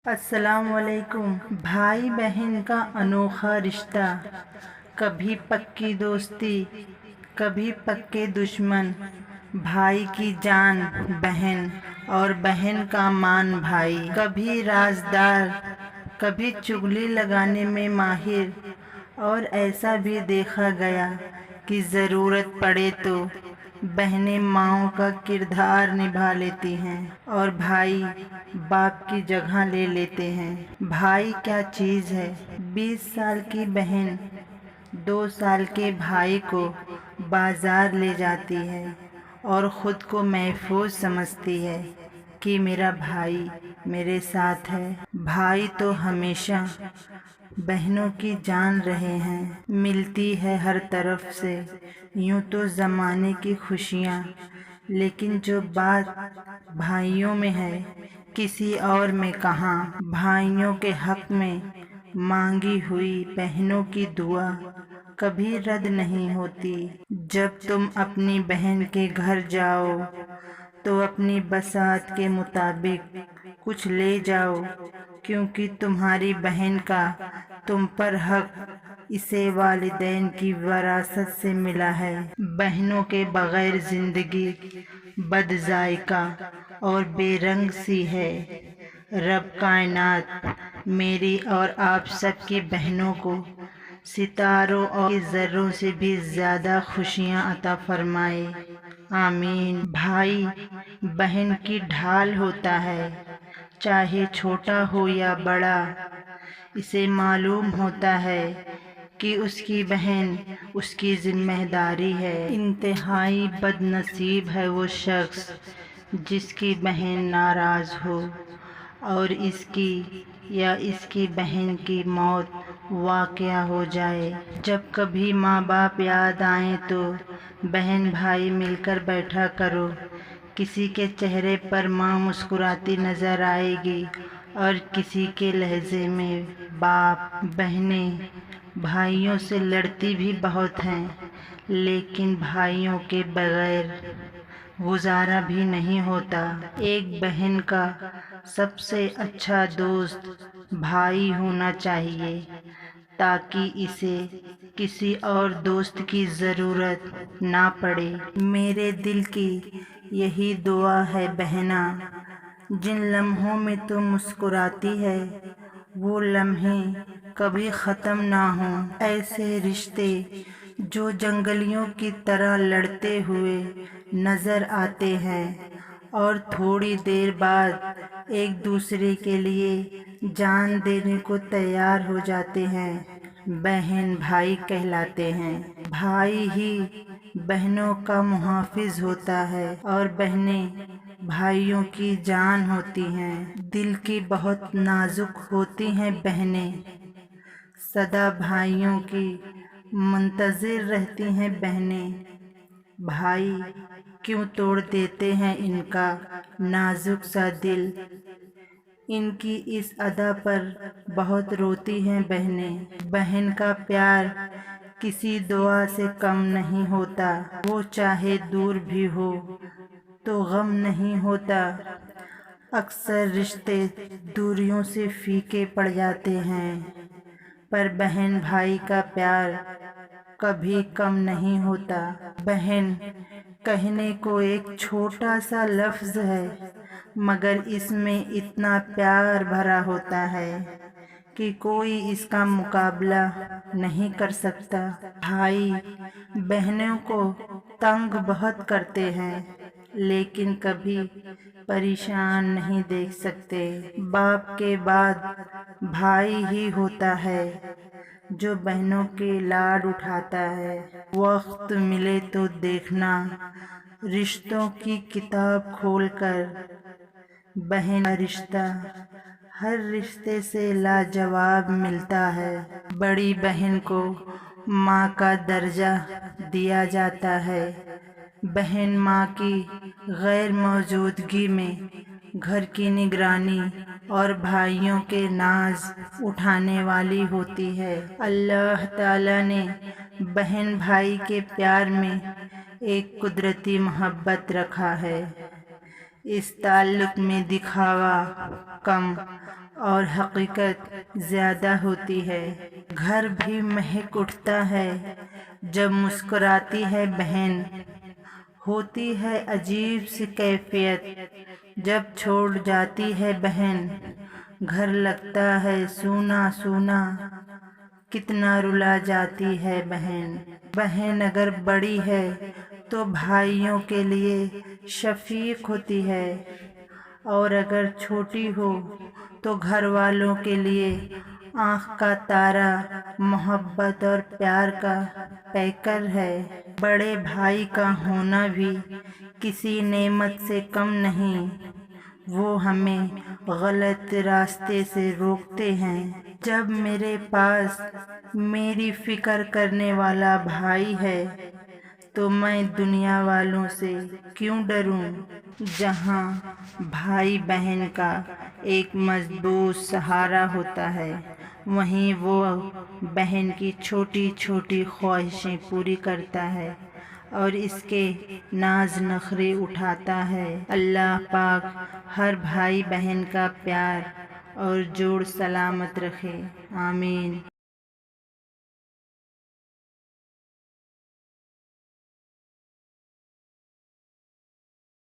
अस्सलाम वालेकुम। भाई बहन का अनोखा रिश्ता, कभी पक्की दोस्ती कभी पक्के दुश्मन। भाई की जान बहन और बहन का मान भाई। कभी राजदार कभी चुगली लगाने में माहिर। और ऐसा भी देखा गया कि ज़रूरत पड़े तो बहनें माँओं का किरदार निभा लेती हैं और भाई बाप की जगह ले लेते हैं। भाई क्या चीज़ है। 20 साल की बहन 2 साल के भाई को बाजार ले जाती है और ख़ुद को महफूज समझती है कि मेरा भाई मेरे साथ है। भाई तो हमेशा बहनों की जान रहे हैं, मिलती है हर तरफ से यूं तो ज़माने की खुशियाँ। लेकिन जो बात भाइयों में है किसी और में कहाँ। भाइयों के हक में मांगी हुई बहनों की दुआ कभी रद्द नहीं होती। जब तुम अपनी बहन के घर जाओ तो अपनी बसात के मुताबिक कुछ ले जाओ, क्योंकि तुम्हारी बहन का तुम पर हक इसे वालिदैन की विरासत से मिला है। बहनों के बगैर जिंदगी बदजायका और बेरंग सी है। रब कायनात मेरी और आप सबकी बहनों को सितारों और ज़र्रों से भी ज़्यादा खुशियाँ अता फरमाए, आमीन। भाई बहन की ढाल होता है, चाहे छोटा हो या बड़ा। इसे मालूम होता है कि उसकी बहन उसकी जिम्मेदारी है। इंतहाई बदनसीब है वो शख्स जिसकी बहन नाराज़ हो और इसकी या इसकी बहन की मौत वाक़या हो जाए। जब कभी माँ बाप याद आएं तो बहन भाई मिलकर बैठा करो। किसी के चेहरे पर माँ मुस्कुराती नज़र आएगी और किसी के लहजे में बाप। बहनें भाइयों से लड़ती भी बहुत हैं, लेकिन भाइयों के बगैर गुजारा भी नहीं होता। एक बहन का सबसे अच्छा दोस्त भाई होना चाहिए, ताकि इसे किसी और दोस्त की ज़रूरत ना पड़े। मेरे दिल की यही दुआ है बहना, जिन लम्हों में तुम मुस्कुराती है वो लम्हे कभी ख़त्म ना हों। ऐसे रिश्ते जो जंगलियों की तरह लड़ते हुए नज़र आते हैं और थोड़ी देर बाद एक दूसरे के लिए जान देने को तैयार हो जाते हैं, बहन भाई कहलाते हैं। भाई ही बहनों का मुहाफिज होता है और बहनें भाइयों की जान होती हैं। दिल की बहुत नाजुक होती हैं बहनें, सदा भाइयों की मुंतज़िर रहती हैं बहनें। भाई क्यों तोड़ देते हैं इनका नाजुक सा दिल। इनकी इस अदा पर बहुत रोती हैं बहनें। बहन का प्यार किसी दुआ से कम नहीं होता, वो चाहे दूर भी हो तो गम नहीं होता। अक्सर रिश्ते दूरियों से फीके पड़ जाते हैं, पर बहन भाई का प्यार कभी कम नहीं होता। बहन कहने को एक छोटा सा लफ्ज़ है, मगर इसमें इतना प्यार भरा होता है कि कोई इसका मुकाबला नहीं कर सकता। भाई बहनों को तंग बहुत करते हैं, लेकिन कभी परेशान नहीं देख सकते। बाप के बाद भाई ही होता है जो बहनों के लाड उठाता है। वक्त मिले तो देखना रिश्तों की किताब खोलकर, बहन का रिश्ता हर रिश्ते से लाजवाब मिलता है। बड़ी बहन को माँ का दर्जा दिया जाता है। बहन माँ की गैर मौजूदगी में घर की निगरानी और भाइयों के नाज उठाने वाली होती है। अल्लाह ताला ने बहन भाई के प्यार में एक कुदरती मोहब्बत रखा है। اس تعلق میں دکھاوا کم اور حقیقت زیادہ ہوتی ہے۔ گھر بھی مہک اٹھتا ہے جب مسکراتی ہے بہن، ہوتی ہے عجیب سی کیفیت جب چھوڑ جاتی ہے بہن۔ گھر لگتا ہے سونا سونا، کتنا رلا جاتی ہے بہن۔ بہن اگر بڑی ہے تو بھائیوں کے لیے شفیق ہوتی ہے، اور اگر چھوٹی ہو تو گھر والوں کے لیے آنکھ کا تارا، محبت اور پیار کا پیکر ہے۔ بڑے بھائی کا ہونا بھی کسی نعمت سے کم نہیں، وہ ہمیں غلط راستے سے روکتے ہیں۔ جب میرے پاس میری فکر کرنے والا بھائی ہے تو میں دنیا والوں سے کیوں ڈروں؟ جہاں بھائی بہن کا ایک مضبوط سہارا ہوتا ہے، وہیں وہ بہن کی چھوٹی چھوٹی خواہشیں پوری کرتا ہے اور اس کے ناز نخرے اٹھاتا ہے۔ اللہ پاک ہر بھائی بہن کا پیار اور جوڑ سلامت رکھے، آمین۔